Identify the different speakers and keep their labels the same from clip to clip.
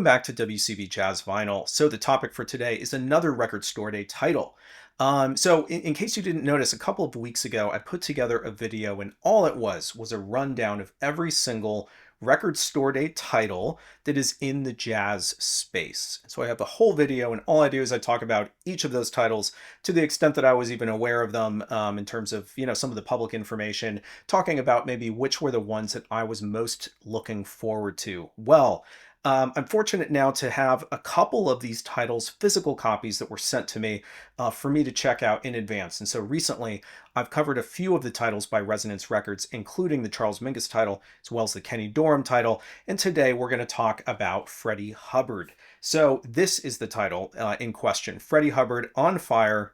Speaker 1: back to WCB Jazz Vinyl. So the topic for today is another Record Store Day title. In case you didn't notice, a couple of weeks ago, I put together a video and all it was a rundown of every single Record Store Day title that is in the jazz space. So I have the whole video and all I do is I talk about each of those titles to the extent that I was even aware of them in terms of, some of the public information, talking about maybe which were the ones that I was most looking forward to. Well, I'm fortunate now to have a couple of these titles, physical copies that were sent to me for me to check out in advance. And so recently, I've covered a few of the titles by Resonance Records, including the Charles Mingus title, as well as the Kenny Dorham title. And today we're going to talk about Freddie Hubbard. So this is the title in question, Freddie Hubbard on Fire,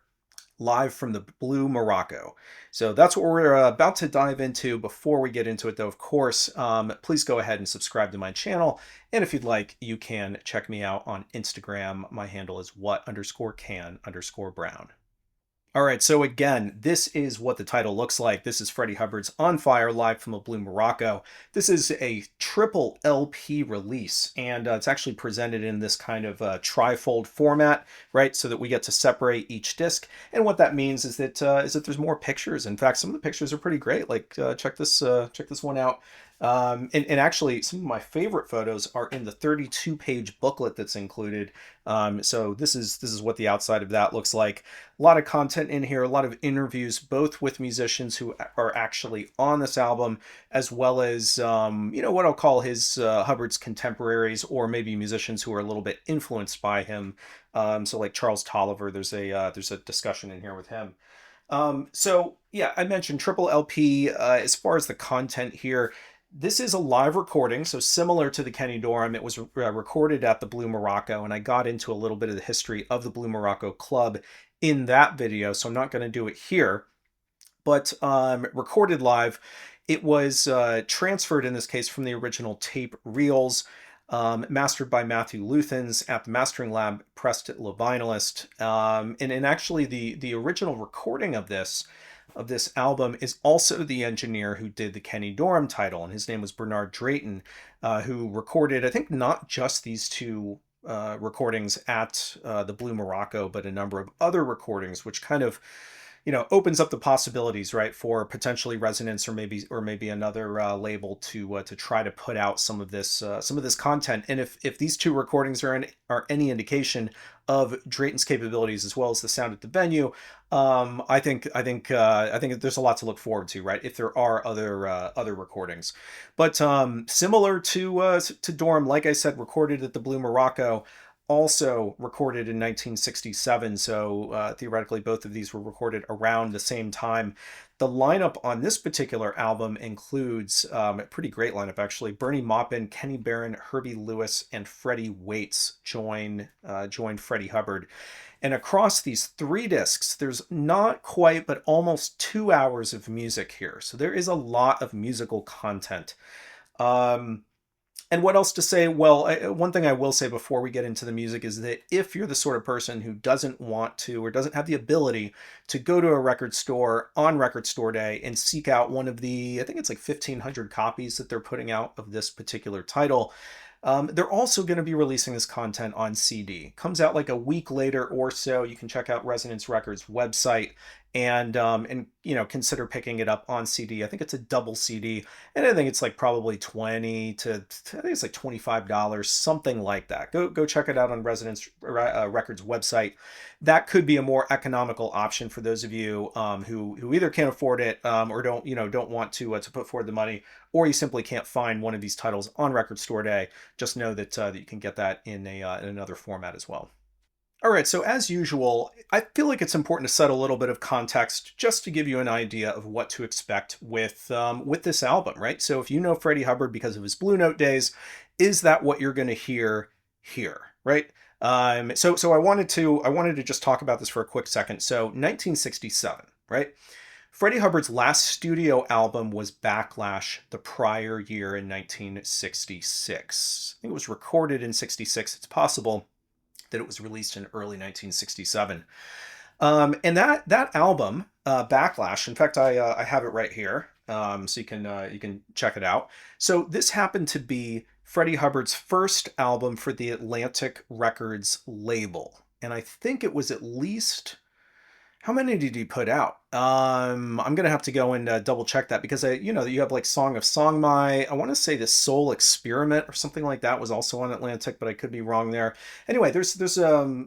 Speaker 1: live from the Blue Morocco. So that's what we're about to dive into. Before we get into it, though, of course, please go ahead and subscribe to my channel. And if you'd like, you can check me out on Instagram. My handle is what_can_brown. All right, so again, this is what the title looks like. This is Freddie Hubbard's On Fire, live from the Blue Morocco. This is a triple LP release, and it's actually presented in this kind of trifold format, right? So that we get to separate each disc. And what that means is that there's more pictures. In fact, some of the pictures are pretty great. Like check this one out. And actually, some of my favorite photos are in the 32-page booklet that's included. So this is what the outside of that looks like. A lot of content in here, a lot of interviews, both with musicians who are actually on this album, as well as what I'll call his Hubbard's contemporaries, or maybe musicians who are a little bit influenced by him. So like Charles Tolliver, there's a discussion in here with him. So yeah, I mentioned triple LP. As far as the content here, this is a live recording, so similar to the Kenny Dorham. It was recorded at the Blue Morocco, and I got into a little bit of the history of the Blue Morocco Club in that video, so I'm not going to do it here. But recorded live, it was transferred in this case from the original tape reels, mastered by Matthew Luthans at the Mastering Lab, pressed at La Vinylist. And actually the original recording of this album is also the engineer who did the Kenny Dorham title, and his name was Bernard Drayton, who recorded, I think, not just these two recordings at the Blue Morocco, but a number of other recordings, which kind of opens up the possibilities, right, for potentially Resonance or maybe another label to try to put out some of this content. And if these two recordings are any indication of Drayton's capabilities as well as the sound at the venue, I think there's a lot to look forward to, right? If there are other recordings, but similar to Dorham, like I said, recorded at the Blue Morocco. Also recorded in 1967, so theoretically both of these were recorded around the same time. The lineup on this particular album includes a pretty great lineup, actually. Bernie Maupin, Kenny Barron, Herbie Lewis, and Freddie Waits joined Freddie Hubbard. And across these three discs, there's not quite, but almost 2 hours of music here. So there is a lot of musical content. And what else to say? Well, one thing I will say before we get into the music is that if you're the sort of person who doesn't want to or doesn't have the ability to go to a record store on Record Store Day and seek out one of the, I think it's like 1,500 copies that they're putting out of this particular title, they're also going to be releasing this content on CD. Comes out like a week later or so. You can check out Resonance Records' website and consider picking it up on CD. I think it's a double CD, and I think it's like probably $25, something like that. Go check it out on Resonance Records' website. That could be a more economical option for those of you who either can't afford it or don't want to put forward the money, or you simply can't find one of these titles on Record Store Day. Just know that you can get that in another format as well. All right, so as usual, I feel like it's important to set a little bit of context just to give you an idea of what to expect with this album, right? So if you know Freddie Hubbard because of his Blue Note days, is that what you're going to hear here, right? So I wanted to just talk about this for a quick second. So 1967, right? Freddie Hubbard's last studio album was Backlash the prior year in 1966. I think it was recorded in 66. It's possible that it was released in early 1967. And that album, Backlash, in fact, I have it right here, so you can check it out. So this happened to be Freddie Hubbard's first album for the Atlantic Records label. And I think it was at least, how many did he put out? I'm gonna have to go and double check that because you have like Song of Songmai. I want to say the Soul Experiment or something like that was also on Atlantic, but I could be wrong there. Anyway, there's a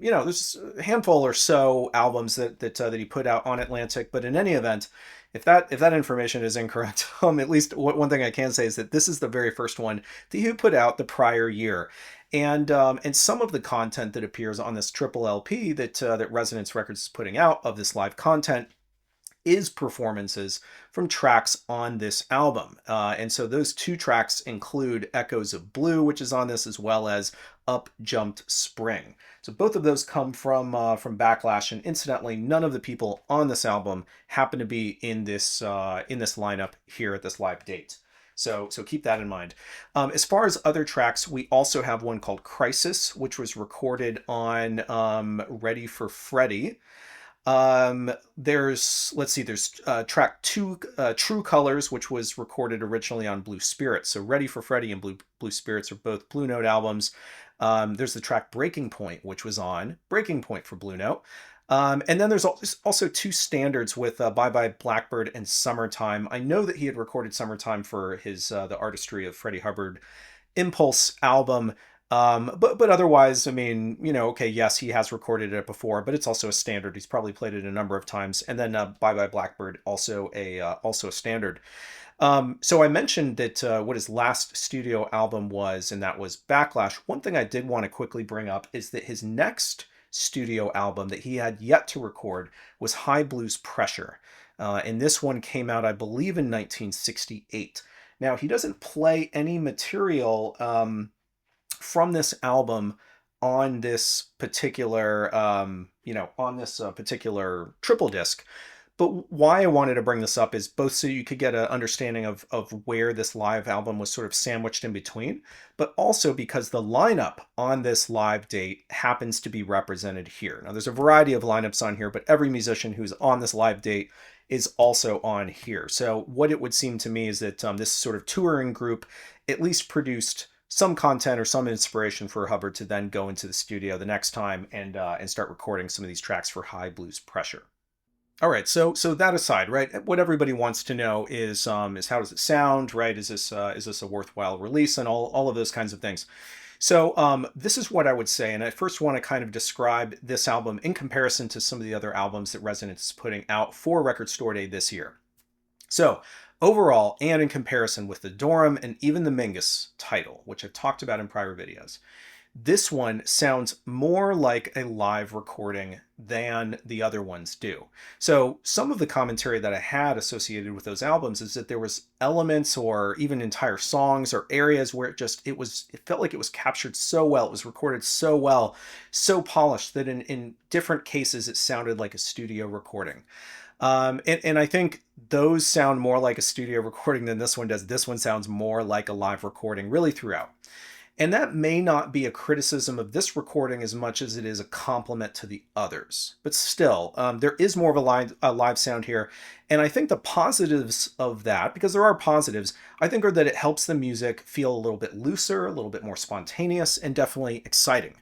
Speaker 1: handful or so albums that he put out on Atlantic. But in any event, if that information is incorrect, at least one thing I can say is that this is the very first one that he put out the prior year. And some of the content that appears on this triple LP that Resonance Records is putting out of this live content is performances from tracks on this album. And so those two tracks include Echoes of Blue, which is on this, as well as Up Jumped Spring. So both of those come from Backlash, and incidentally, none of the people on this album happen to be in this lineup here at this live date. So keep that in mind. As far as other tracks, we also have one called Crisis, which was recorded on Ready for Freddie. There's track 2, True Colors, which was recorded originally on Blue Spirit. So Ready for Freddie and Blue Spirits are both Blue Note albums. There's the track Breaking Point, which was on Breaking Point for Blue Note. And then there's also two standards with Bye Bye Blackbird and Summertime. I know that he had recorded Summertime for his The Artistry of Freddie Hubbard Impulse album. But otherwise, I mean, okay, yes, he has recorded it before, but it's also a standard. He's probably played it a number of times. And then Bye Bye Blackbird, also a standard. So I mentioned that what his last studio album was, and that was Backlash. One thing I did want to quickly bring up is that his next studio album that he had yet to record was High Blues Pressure. And this one came out, I believe, in 1968. Now, he doesn't play any material from this album on this particular, particular triple disc. But why I wanted to bring this up is both so you could get an understanding of where this live album was sort of sandwiched in between, but also because the lineup on this live date happens to be represented here. Now, there's a variety of lineups on here, but every musician who's on this live date is also on here. So what it would seem to me is that this sort of touring group at least produced some content or some inspiration for Hubbard to then go into the studio the next time and start recording some of these tracks for High Blues Pressure. All right, so that aside, right, what everybody wants to know is how does it sound, right? Is this a worthwhile release, and all of those kinds of things. So this is what I would say, and I first want to kind of describe this album in comparison to some of the other albums that Resonance is putting out for Record Store Day this year. So overall, and in comparison with the Dorham and even the Mingus title, which I've talked about in prior videos, this one sounds more like a live recording than the other ones do. So some of the commentary that I had associated with those albums is that there was elements or even entire songs or areas where it felt like it was captured so well, it was recorded so well, so polished that in different cases it sounded like a studio recording. And I think those sound more like a studio recording than this one does. This one sounds more like a live recording really throughout. And that may not be a criticism of this recording as much as it is a compliment to the others. But still, there is more of a live sound here. And I think the positives of that, because there are positives, I think are that it helps the music feel a little bit looser, a little bit more spontaneous, and definitely exciting.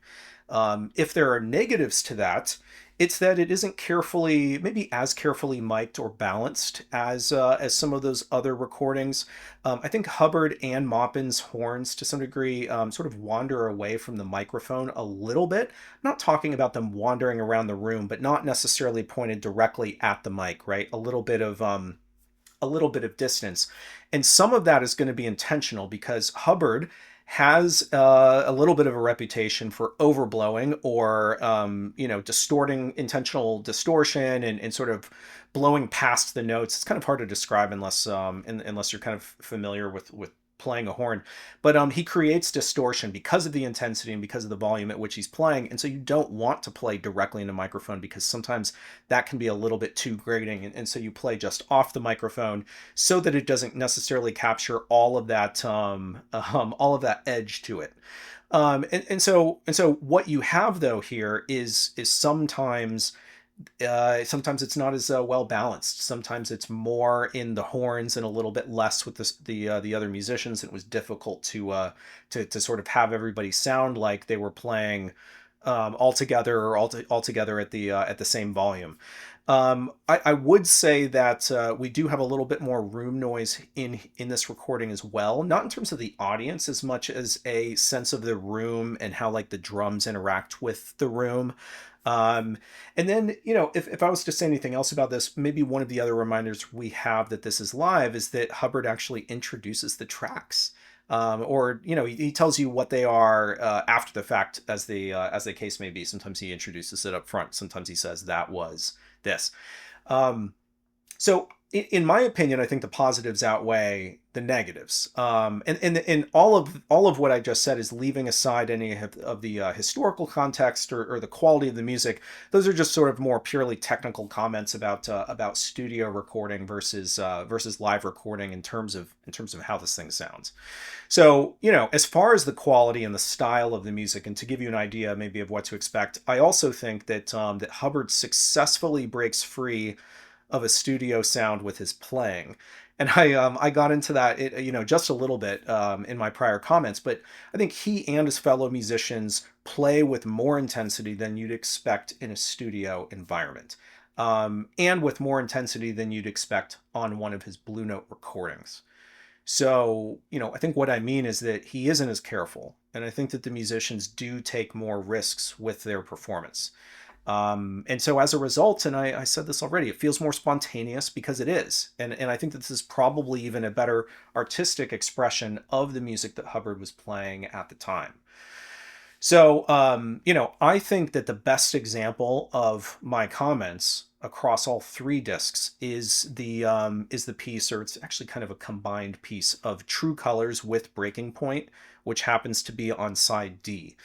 Speaker 1: If there are negatives to that, it's that it isn't maybe as carefully mic'd or balanced as some of those other recordings. I think Hubbard and Maupin's horns, to some degree, sort of wander away from the microphone a little bit. I'm not talking about them wandering around the room, but not necessarily pointed directly at the mic, right? A little bit of distance. And some of that is going to be intentional because Hubbard has a little bit of a reputation for overblowing or distorting, intentional distortion and sort of blowing past the notes. It's kind of hard to describe unless you're kind of familiar with playing a horn. But he creates distortion because of the intensity and because of the volume at which he's playing. And so you don't want to play directly into microphone because sometimes that can be a little bit too grating. And so you play just off the microphone so that it doesn't necessarily capture all of that edge to it. And so what you have though here is sometimes Sometimes it's not as well balanced. Sometimes it's more in the horns and a little bit less with the other musicians. It was difficult to sort of have everybody sound like they were playing all together or all together at the same volume. I would say that we do have a little bit more room noise in this recording as well, not in terms of the audience as much as a sense of the room and how like the drums interact with the room. Um, and then, if I was to say anything else about this, maybe one of the other reminders we have that this is live is that Hubbard actually introduces the tracks. Or he tells you what they are after the fact, as the case may be. Sometimes he introduces it up front. Sometimes he says that was this. Um, so in my opinion, I think the positives outweigh the negatives. And all of what I just said is leaving aside any of the historical context or the quality of the music. Those are just sort of more purely technical comments about studio recording versus live recording in terms of how this thing sounds. So, as far as the quality and the style of the music, and to give you an idea maybe of what to expect, I also think that Hubbard successfully breaks free of a studio sound with his playing. And I got into that just a little bit in my prior comments, but I think he and his fellow musicians play with more intensity than you'd expect in a studio environment, and with more intensity than you'd expect on one of his Blue Note recordings. So, I think what I mean is that he isn't as careful, and I think that the musicians do take more risks with their performance. And so as a result, and I said this already, it feels more spontaneous because it is. And I think that this is probably even a better artistic expression of the music that Hubbard was playing at the time. So, I think that the best example of my comments across all three discs is the piece, or it's actually kind of a combined piece of True Colors with Breaking Point, which happens to be on side D.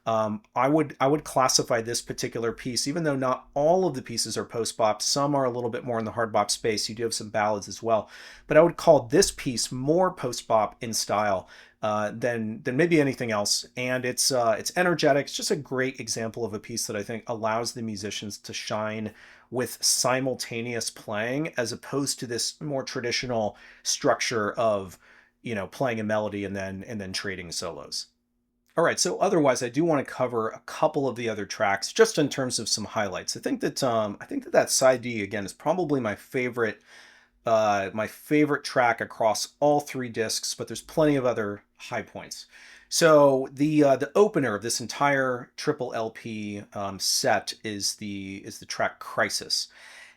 Speaker 1: I would classify this particular piece, even though not all of the pieces are post bop, some are a little bit more in the hard bop space. You do have some ballads as well, but I would call this piece more post bop in style than maybe anything else. And it's energetic. It's just a great example of a piece that I think allows the musicians to shine with simultaneous playing, as opposed to this more traditional structure of playing a melody and then trading solos. All right, so otherwise, I do want to cover a couple of the other tracks, just in terms of some highlights. I think that side D again is probably my favorite track across all three discs, but there's plenty of other high points. So the opener of this entire triple LP set is the track Crisis.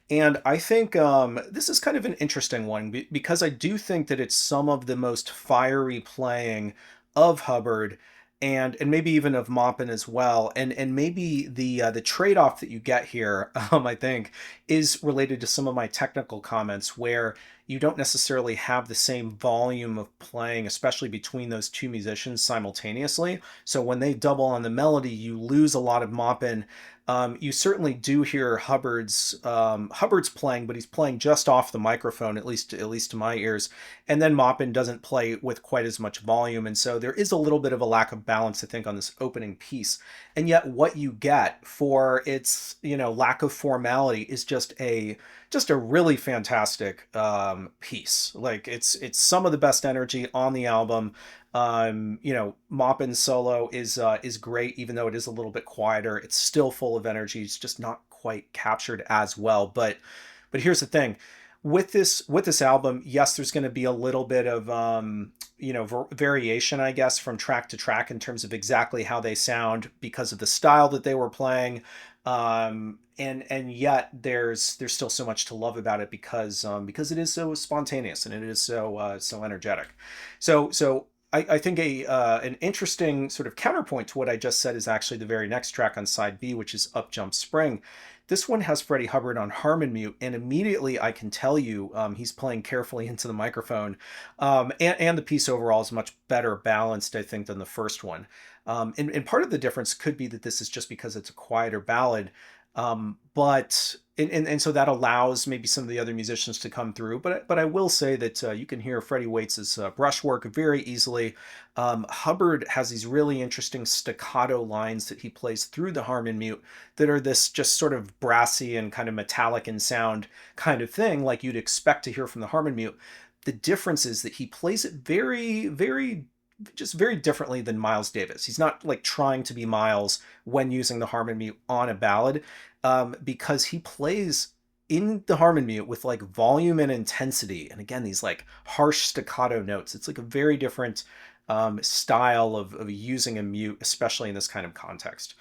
Speaker 1: And I think this is kind of an interesting one because I do think that it's some of the most fiery playing of Hubbard, and maybe even of Maupin as well. And maybe the trade-off that you get here, I think, is related to some of my technical comments, where you don't necessarily have the same volume of playing, especially between those two musicians simultaneously. So when they double on the melody, you lose a lot of Maupin. You certainly do hear Hubbard's playing, but he's playing just off the microphone, at least to my ears. And then Maupin doesn't play with quite as much volume, and so there is a little bit of a lack of balance, I think, on this opening piece. And yet, what you get for its lack of formality is just a really fantastic piece. Like it's some of the best energy on the album. Maupin's solo is great, even though it is a little bit quieter. It's still full of energy. It's just not quite captured as well. But here's the thing. With this album, yes, there's going to be a little bit of variation, I guess, from track to track in terms of exactly how they sound because of the style that they were playing. And yet there's still so much to love about it because it is so spontaneous and it is so energetic. So I think an interesting sort of counterpoint to what I just said is actually the very next track on side B, which is Up Jump Spring. This one has Freddie Hubbard on harmon mute, and immediately I can tell you he's playing carefully into the microphone, and the piece overall is much better balanced, I think, than the first one. And part of the difference could be that this is just because it's a quieter ballad, but and so that allows maybe some of the other musicians to come through. But I will say that you can hear Freddie Waits' brushwork very easily. Hubbard has these really interesting staccato lines that he plays through the harmon mute that are this just sort of brassy and kind of metallic in sound kind of thing, like you'd expect to hear from the harmon mute. The difference is that he plays it just very differently than Miles Davis. He's not like trying to be Miles when using the harmon mute on a ballad, because he plays in the harmon mute with like volume and intensity, and again these like harsh staccato notes. It's like a very different style of using a mute, especially in this kind of context.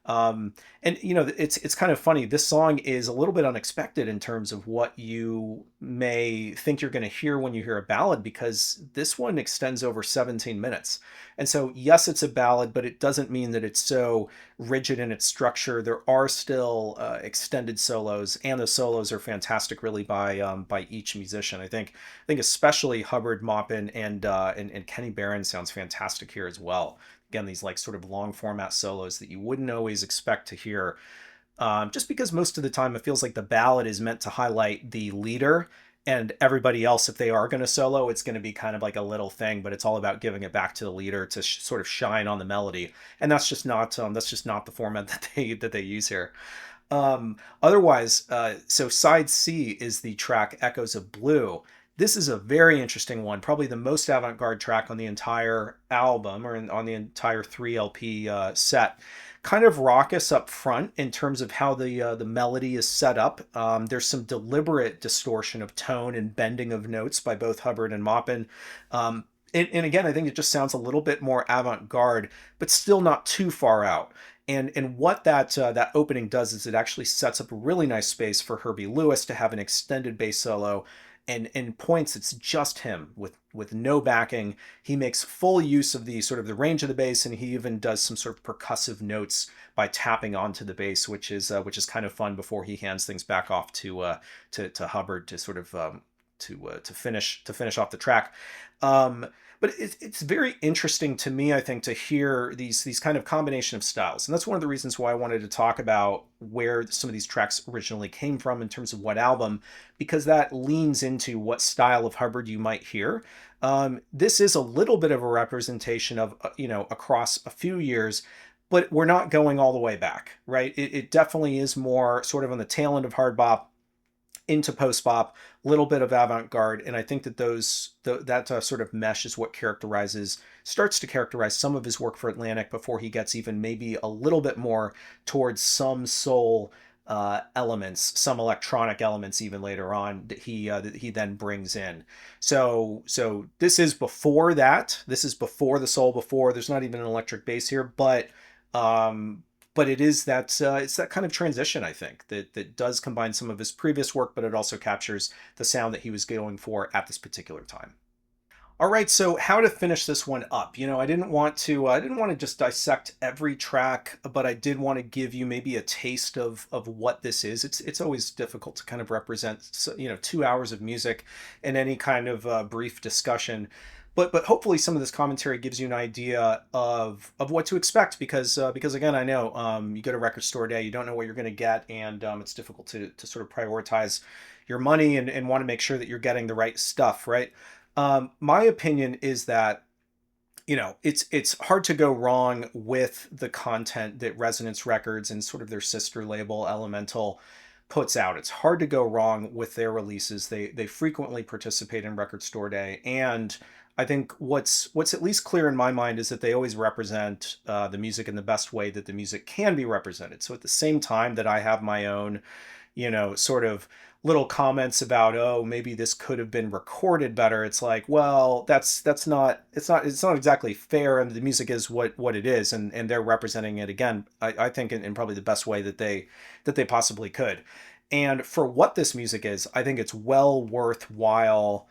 Speaker 1: And you know, it's kind of funny. This song is a little bit unexpected in terms of what you may think you're going to hear when you hear a ballad, because this one extends over 17 minutes. And so, yes, it's a ballad, but it doesn't mean that it's so rigid in its structure. There are still extended solos, and the solos are fantastic, really, by each musician. I think especially Hubbard, Maupin, and Kenny Barron sounds fantastic here as well. Again, these like sort of long format solos that you wouldn't always expect to hear, just because most of the time it feels like the ballad is meant to highlight the leader, and everybody else, if they are going to solo, it's going to be kind of like a little thing, but it's all about giving it back to the leader to sort of shine on the melody. And that's just not the format that they use here. Otherwise, so side C is the track Echoes of Blue. This is a very interesting one, probably the most avant-garde track on the entire album, or on the entire 3 LP set. Kind of raucous up front in terms of how the melody is set up. There's some deliberate distortion of tone and bending of notes by both Hubbard and Maupin. And again, I think it just sounds a little bit more avant-garde, but still not too far out. And what that opening does is it actually sets up a really nice space for Herbie Lewis to have an extended bass solo, and in points it's just him with no backing. He makes full use of the sort of the range of the bass, and he even does some sort of percussive notes by tapping onto the bass, which is kind of fun before he hands things back off to Hubbard to sort of to finish off the track. But it's very interesting to me, I think, to hear these kind of combination of styles. And that's one of the reasons why I wanted to talk about where some of these tracks originally came from in terms of what album, because that leans into what style of Hubbard you might hear. This is a little bit of a representation of, across a few years, but we're not going all the way back, right? It definitely is more sort of on the tail end of hard bop into post bop, a little bit of avant-garde, and I think that that sort of mesh is what starts to characterize some of his work for Atlantic before he gets even maybe a little bit more towards some soul elements, some electronic elements even later on that he then brings in. So this is before that. This is before the soul. Before there's not even an electric bass here, but it is it's that kind of transition, I think, that does combine some of his previous work, but it also captures the sound that he was going for at this particular time. All right, so how to finish this one up? I didn't want to just dissect every track, but I did want to give you maybe a taste of what this is. It's always difficult to kind of represent 2 hours of music in any kind of brief discussion. But hopefully some of this commentary gives you an idea of what to expect, because again, I know you go to record store day, you don't know what you're going to get, and it's difficult to sort of prioritize your money and want to make sure that you're getting the right stuff, right? My opinion is that it's hard to go wrong with the content that Resonance Records and sort of their sister label Elemental puts out. It's hard to go wrong with their releases. They frequently participate in record store day, and I think what's at least clear in my mind is that they always represent the music in the best way that the music can be represented. So at the same time that I have my own, sort of little comments about, oh, maybe this could have been recorded better. It's like, well, that's not it's not exactly fair, and the music is what it is, and they're representing it again, I think in probably the best way that they possibly could. And for what this music is, I think it's well worthwhile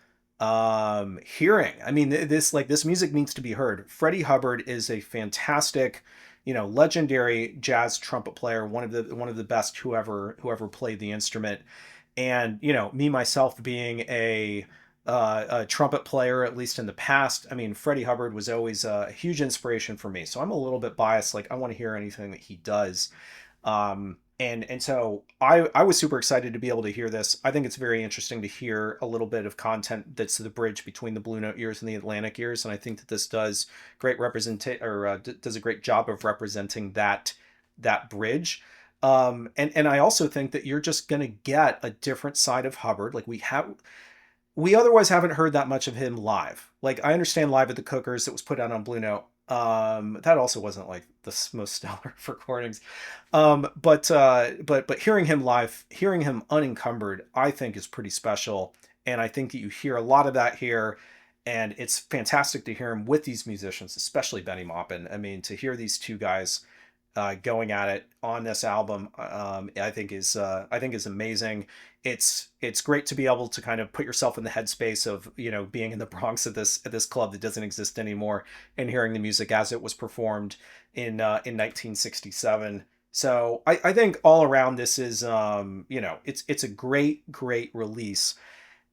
Speaker 1: hearing. I mean, this music needs to be heard. Freddie Hubbard is a fantastic, legendary jazz trumpet player, one of the best who ever played the instrument. And me myself being a trumpet player, at least in the past, I mean, Freddie Hubbard was always a huge inspiration for me. So I'm a little bit biased. Like, I want to hear anything that he does. And so I was super excited to be able to hear this. I think it's very interesting to hear a little bit of content that's the bridge between the Blue Note ears and the Atlantic ears, and I think that this does great does a great job of representing that bridge. And I also think that you're just going to get a different side of Hubbard. Like we otherwise haven't heard that much of him live. Like I understand Live at the Cookers that was put out on Blue Note. That also wasn't like the most stellar of recordings. But hearing him live, hearing him unencumbered, I think is pretty special. And I think that you hear a lot of that here. And it's fantastic to hear him with these musicians, especially Benny Maupin. I mean, to hear these two guys going at it on this album, I think is amazing. It's great to be able to kind of put yourself in the headspace of being in the Bronx at this club that doesn't exist anymore and hearing the music as it was performed in 1967. So I think all around this is it's a great release.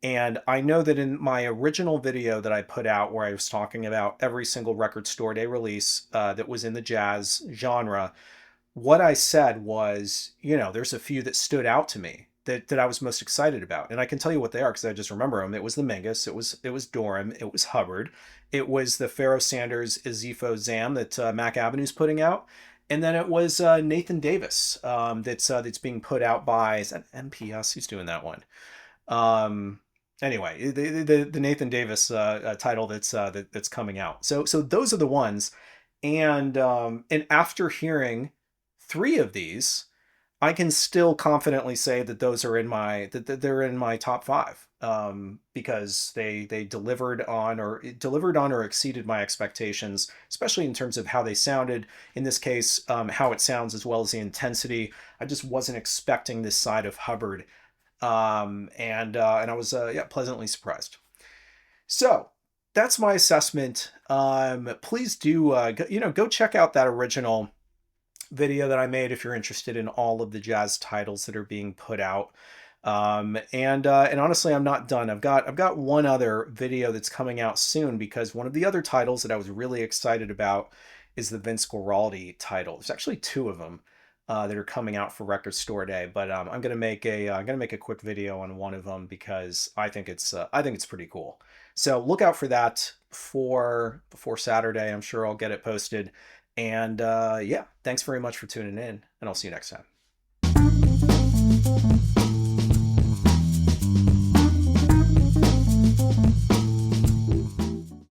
Speaker 1: And I know that in my original video that I put out where I was talking about every single record store day release that was in the jazz genre, what I said was, there's a few that stood out to me that I was most excited about. And I can tell you what they are because I just remember them. It was the Mingus, it was Dorham, it was Hubbard, it was the Pharoah Sanders Ezefo Zam that Mac Avenue's putting out. And then it was Nathan Davis that's being put out by, is that MPS? Who's doing that one? Um, anyway, the Nathan Davis title that's coming out. So those are the ones, and after hearing three of these, I can still confidently say that those are in my that they're in my top five because they delivered on or exceeded my expectations, especially in terms of how they sounded. In this case, how it sounds as well as the intensity. I just wasn't expecting this side of Hubbard, and I was pleasantly surprised. So that's my assessment. Please do go check out that original video that I made if you're interested in all of the jazz titles that are being put out. And honestly, I'm not done. I've got one other video that's coming out soon because one of the other titles that I was really excited about is the Vince Guaraldi title. There's actually two of them that are coming out for Record Store Day, but I'm gonna make a quick video on one of them because I think it's pretty cool. So look out for that before Saturday. I'm sure I'll get it posted. And yeah, thanks very much for tuning in, and I'll see you next time.